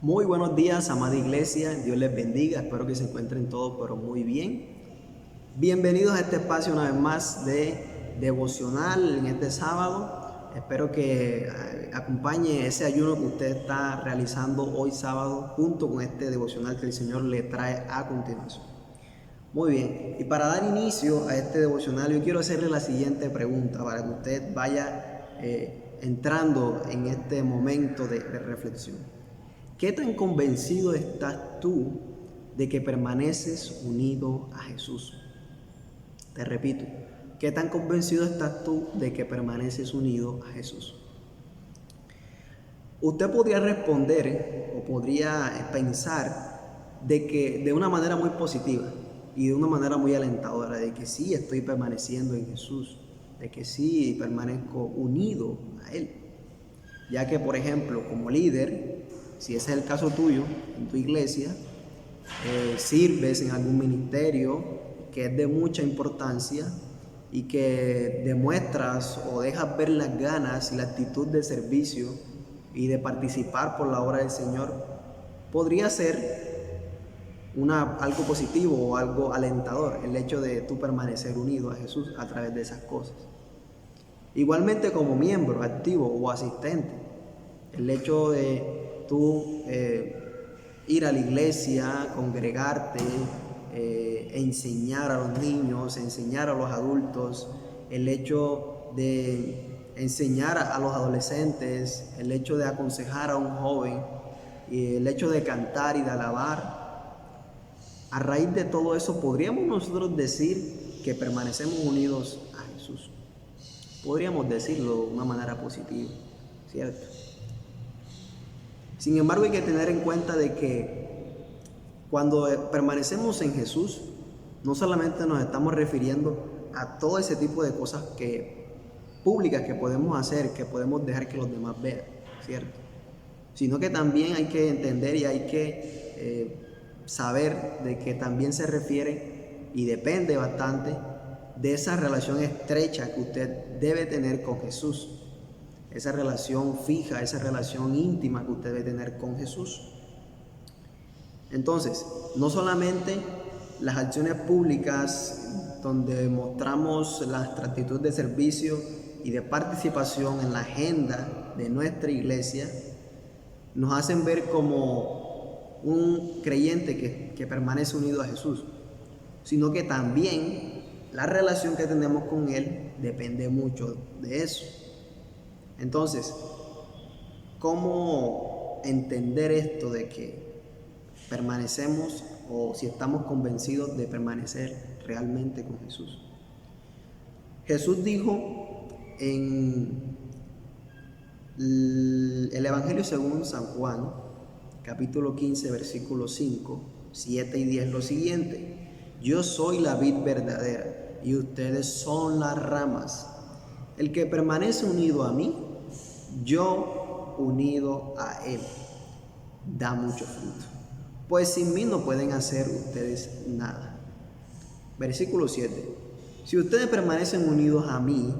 Muy buenos días, amada iglesia. Dios les bendiga. Espero que se encuentren todos, pero muy bien. Bienvenidos a este espacio una vez más de devocional en este sábado. Espero que acompañe ese ayuno que usted está realizando hoy sábado junto con este devocional que el Señor le trae a continuación. Muy bien. Y para dar inicio a este devocional, yo quiero hacerle la siguiente pregunta para que usted vaya entrando en este momento de reflexión. ¿Qué tan convencido estás tú de que permaneces unido a Jesús? Te repito, ¿qué tan convencido estás tú de que permaneces unido a Jesús? Usted podría responder o podría pensar de una manera muy positiva y de una manera muy alentadora, de que sí estoy permaneciendo en Jesús, de que sí permanezco unido a Él. Ya que, por ejemplo, como líder, si ese es el caso tuyo, en tu iglesia, sirves en algún ministerio que es de mucha importancia y que demuestras o dejas ver las ganas y la actitud de servicio y de participar por la obra del Señor, podría ser algo positivo o algo alentador el hecho de tú permanecer unido a Jesús a través de esas cosas. Igualmente como miembro activo o asistente, el hecho de tú ir a la iglesia, congregarte, enseñar a los niños, enseñar a los adultos, el hecho de enseñar a los adolescentes, el hecho de aconsejar a un joven, y el hecho de cantar y de alabar. A raíz de todo eso, podríamos nosotros decir que permanecemos unidos a Jesús. Podríamos decirlo de una manera positiva, ¿cierto? Sin embargo, hay que tener en cuenta de que cuando permanecemos en Jesús, no solamente nos estamos refiriendo a todo ese tipo de cosas públicas que podemos hacer, que podemos dejar que los demás vean, ¿cierto? Sino que también hay que entender y hay que saber de que también se refiere y depende bastante de esa relación estrecha que usted debe tener con Jesús. Esa relación fija, esa relación íntima que usted debe tener con Jesús. Entonces, no solamente las acciones públicas donde mostramos la actitud de servicio y de participación en la agenda de nuestra iglesia, nos hacen ver como un creyente que permanece unido a Jesús, sino que también la relación que tenemos con Él depende mucho de eso. Entonces, ¿cómo entender esto de que permanecemos o si estamos convencidos de permanecer realmente con Jesús? Jesús dijo en el Evangelio según San Juan, capítulo 15, versículos 5, 7 y 10 lo siguiente: yo soy la vid verdadera y ustedes son las ramas. El que permanece unido a mí, yo unido a Él, da mucho fruto, pues sin mí no pueden hacer ustedes nada. Versículo 7. Si ustedes permanecen unidos a mí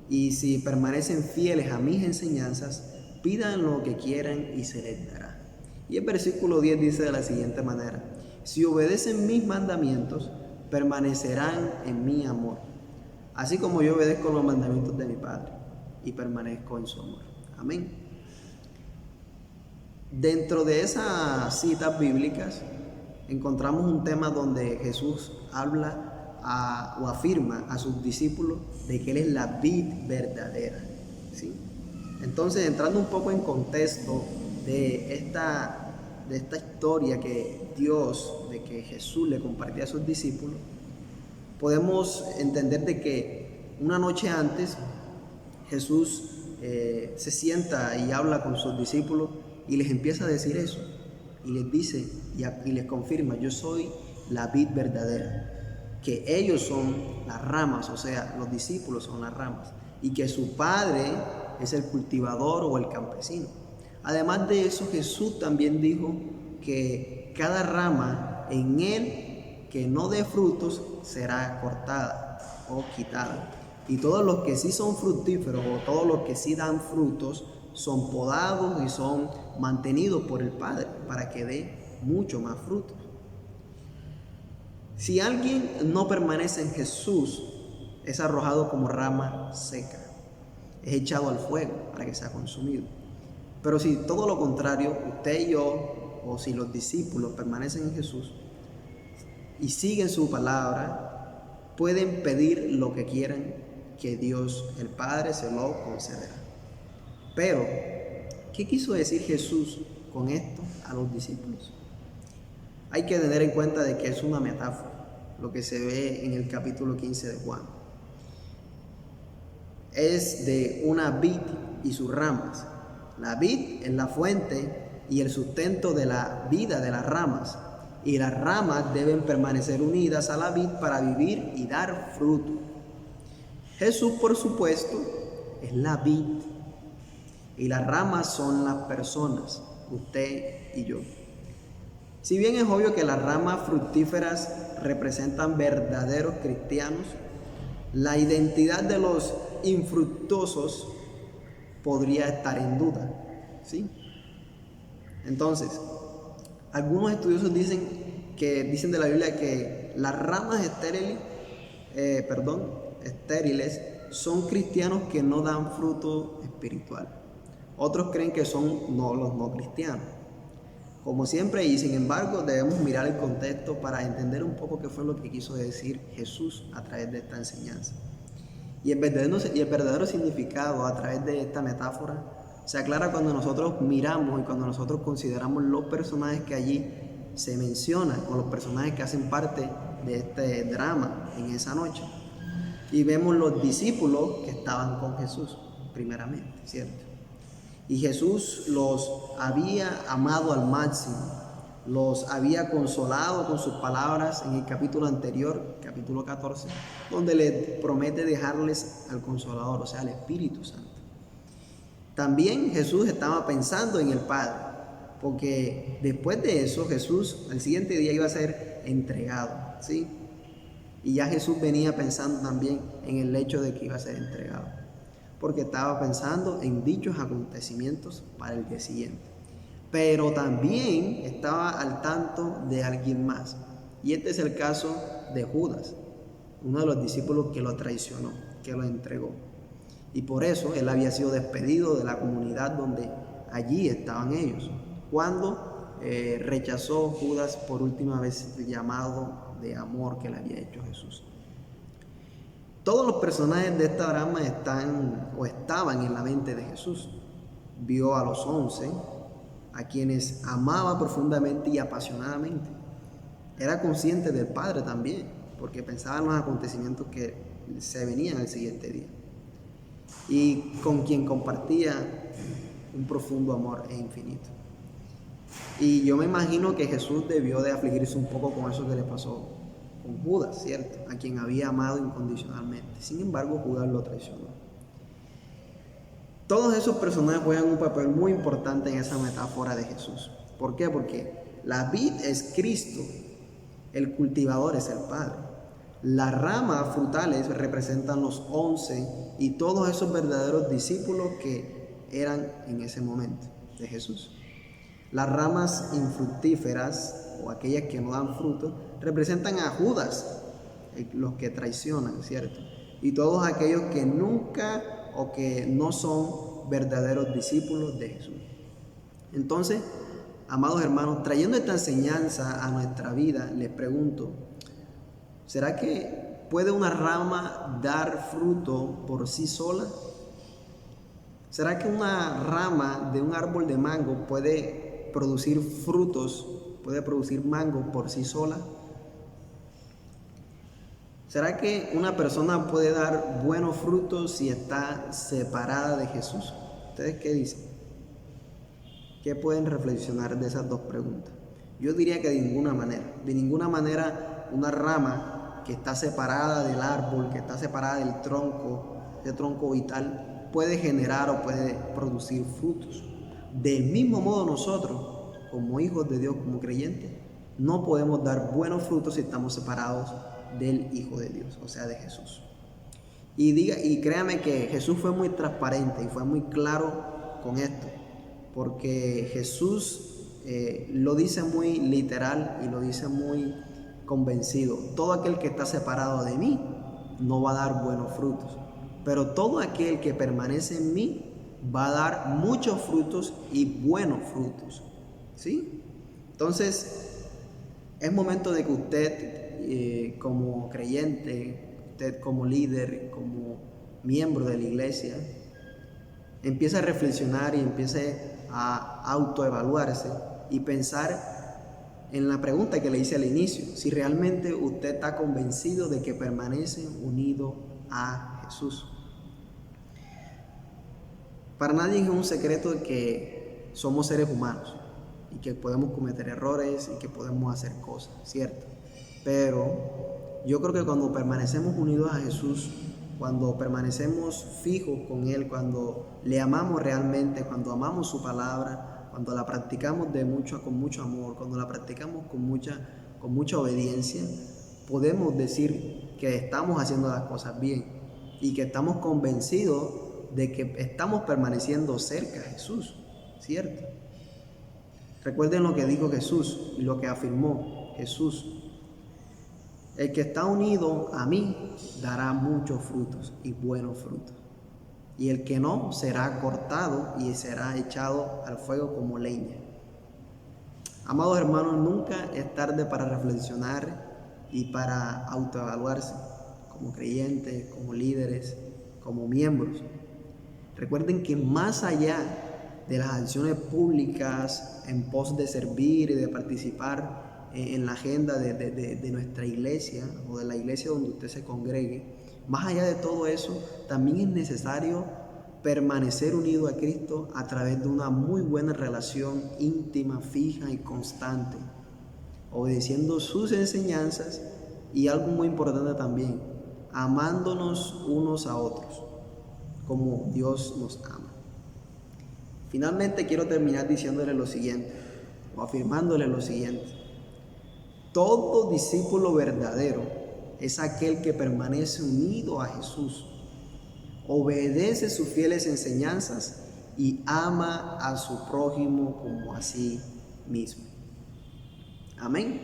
y si permanecen fieles a mis enseñanzas, pidan lo que quieran y se les dará. Y el versículo 10 dice de la siguiente manera: si obedecen mis mandamientos, permanecerán en mi amor, así como yo obedezco los mandamientos de mi Padre y permanezco en su amor. Amén. Dentro de esas citas bíblicas encontramos un tema donde Jesús habla o afirma a sus discípulos de que Él es la vid verdadera, ¿sí? Entonces, entrando un poco en contexto de esta historia de que Jesús le compartía a sus discípulos, podemos entender de que una noche antes Jesús se sienta y habla con sus discípulos y les empieza a decir eso, y les dice y les confirma: yo soy la vid verdadera, que ellos son las ramas, o sea, los discípulos son las ramas, y que su Padre es el cultivador o el campesino. Además de eso, Jesús también dijo que cada rama en Él que no dé frutos será cortada o quitada, y todos los que sí son fructíferos o todos los que sí dan frutos son podados y son mantenidos por el Padre para que dé mucho más fruto. Si alguien no permanece en Jesús, es arrojado como rama seca, es echado al fuego para que sea consumido. Pero si todo lo contrario, usted y yo, o si los discípulos permanecen en Jesús y siguen su palabra, pueden pedir lo que quieran, que Dios, el Padre, se lo concederá. Pero, ¿qué quiso decir Jesús con esto a los discípulos? Hay que tener en cuenta de que es una metáfora, lo que se ve en el capítulo 15 de Juan. Es de una vid y sus ramas. La vid es la fuente y el sustento de la vida de las ramas, y las ramas deben permanecer unidas a la vid para vivir y dar fruto. Jesús, por supuesto, es la vid, y las ramas son las personas, usted y yo. Si bien es obvio que las ramas fructíferas representan verdaderos cristianos, la identidad de los infructuosos podría estar en duda, ¿sí? Entonces, algunos estudiosos dicen de la Biblia que las ramas estériles son cristianos que no dan fruto espiritual. Otros creen que son los no cristianos. Como siempre, y sin embargo, debemos mirar el contexto para entender un poco qué fue lo que quiso decir Jesús a través de esta enseñanza. Y el verdadero significado a través de esta metáfora se aclara cuando nosotros miramos y cuando nosotros consideramos los personajes que allí se mencionan, o los personajes que hacen parte de este drama en esa noche. Y vemos los discípulos que estaban con Jesús, primeramente, ¿cierto? Y Jesús los había amado al máximo, los había consolado con sus palabras en el capítulo anterior, capítulo 14, donde le promete dejarles al Consolador, o sea, al Espíritu Santo. También Jesús estaba pensando en el Padre, porque después de eso Jesús al siguiente día iba a ser entregado, ¿sí? Y ya Jesús venía pensando también en el hecho de que iba a ser entregado, porque estaba pensando en dichos acontecimientos para el día siguiente. Pero también estaba al tanto de alguien más, y este es el caso de Judas, uno de los discípulos que lo traicionó, que lo entregó. Y por eso él había sido despedido de la comunidad donde allí estaban ellos, cuando rechazó Judas por última vez el llamado de amor que le había hecho Jesús. Todos los personajes de esta drama estaban en la mente de Jesús. Vio a los 11, a quienes amaba profundamente y apasionadamente. Era consciente del Padre también, porque pensaba en los acontecimientos que se venían el siguiente día, y con quien compartía un profundo amor e infinito. Y yo me imagino que Jesús debió de afligirse un poco con eso que le pasó con Judas, ¿cierto? A quien había amado incondicionalmente. Sin embargo, Judas lo traicionó. Todos esos personajes juegan un papel muy importante en esa metáfora de Jesús. ¿Por qué? Porque la vid es Cristo, el cultivador es el Padre. Las ramas frutales representan los 11 y todos esos verdaderos discípulos que eran en ese momento de Jesús. Las ramas infructíferas, o aquellas que no dan fruto, representan a Judas, los que traicionan, ¿cierto? Y todos aquellos que nunca o que no son verdaderos discípulos de Jesús. Entonces, amados hermanos, trayendo esta enseñanza a nuestra vida, les pregunto, ¿será que puede una rama dar fruto por sí sola? ¿Será que una rama de un árbol de mango puede producir frutos, puede producir mango por sí sola? ¿Será que una persona puede dar buenos frutos si está separada de Jesús? ¿Ustedes qué dicen? ¿Qué pueden reflexionar de esas dos preguntas? Yo diría que de ninguna manera. De ninguna manera una rama que está separada del árbol, que está separada del tronco, ese tronco vital, puede generar o puede producir frutos. Del mismo modo nosotros, como hijos de Dios, como creyentes, no podemos dar buenos frutos si estamos separados del Hijo de Dios, o sea, de Jesús. Y créame que Jesús fue muy transparente y fue muy claro con esto, porque Jesús lo dice muy literal y lo dice muy convencido. Todo aquel que está separado de mí no va a dar buenos frutos, pero todo aquel que permanece en mí va a dar muchos frutos y buenos frutos, ¿sí? Entonces, es momento de que usted como creyente, usted como líder, como miembro de la iglesia, empiece a reflexionar y empiece a autoevaluarse y pensar en la pregunta que le hice al inicio, si realmente usted está convencido de que permanece unido a Jesús. Para nadie es un secreto que somos seres humanos y que podemos cometer errores y que podemos hacer cosas, ¿cierto? Pero yo creo que cuando permanecemos unidos a Jesús, cuando permanecemos fijos con Él, cuando le amamos realmente, cuando amamos su palabra, cuando la practicamos con mucho amor, cuando la practicamos con mucha obediencia, podemos decir que estamos haciendo las cosas bien y que estamos convencidos de que estamos permaneciendo cerca a Jesús, ¿cierto? Recuerden lo que dijo Jesús y lo que afirmó Jesús. El que está unido a mí dará muchos frutos y buenos frutos. Y el que no será cortado y será echado al fuego como leña. Amados hermanos, nunca es tarde para reflexionar y para autoevaluarse como creyentes, como líderes, como miembros. Recuerden que más allá de las acciones públicas en pos de servir y de participar en la agenda de nuestra iglesia o de la iglesia donde usted se congregue, más allá de todo eso, también es necesario permanecer unido a Cristo a través de una muy buena relación íntima, fija y constante, obedeciendo sus enseñanzas y algo muy importante también, amándonos unos a otros como Dios nos ama. Finalmente quiero terminar diciéndole lo siguiente, o afirmándole lo siguiente. Todo discípulo verdadero es aquel que permanece unido a Jesús, obedece sus fieles enseñanzas y ama a su prójimo como a sí mismo. Amén.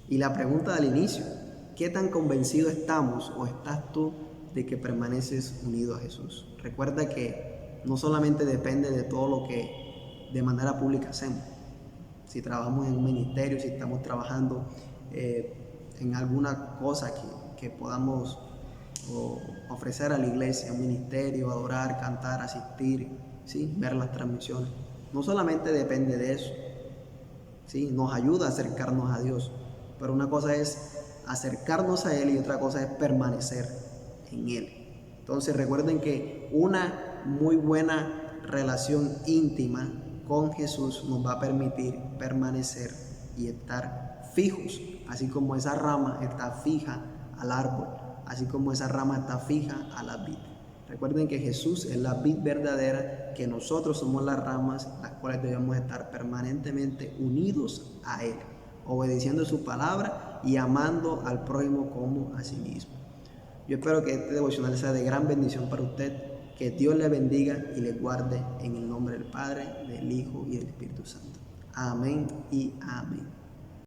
Y la pregunta del inicio, ¿qué tan convencido estamos o estás tú de que permaneces unido a Jesús? Recuerda que no solamente depende de todo lo que de manera pública hacemos. Si trabajamos en un ministerio, si estamos trabajando en alguna cosa que podamos ofrecer a la iglesia, un ministerio, adorar, cantar, asistir, ¿sí? Ver las transmisiones. No solamente depende de eso, ¿sí? Nos ayuda a acercarnos a Dios, pero una cosa es acercarnos a Él y otra cosa es permanecer en Él. Entonces recuerden que una muy buena relación íntima con Jesús nos va a permitir permanecer y estar fijos, así como esa rama está fija al árbol, así como esa rama está fija a la vid. Recuerden que Jesús es la vid verdadera, que nosotros somos las ramas, las cuales debemos estar permanentemente unidos a Él, obedeciendo su palabra y amando al prójimo como a sí mismo. Yo espero que este devocional sea de gran bendición para usted. Que Dios le bendiga y le guarde en el nombre del Padre, del Hijo y del Espíritu Santo. Amén y amén.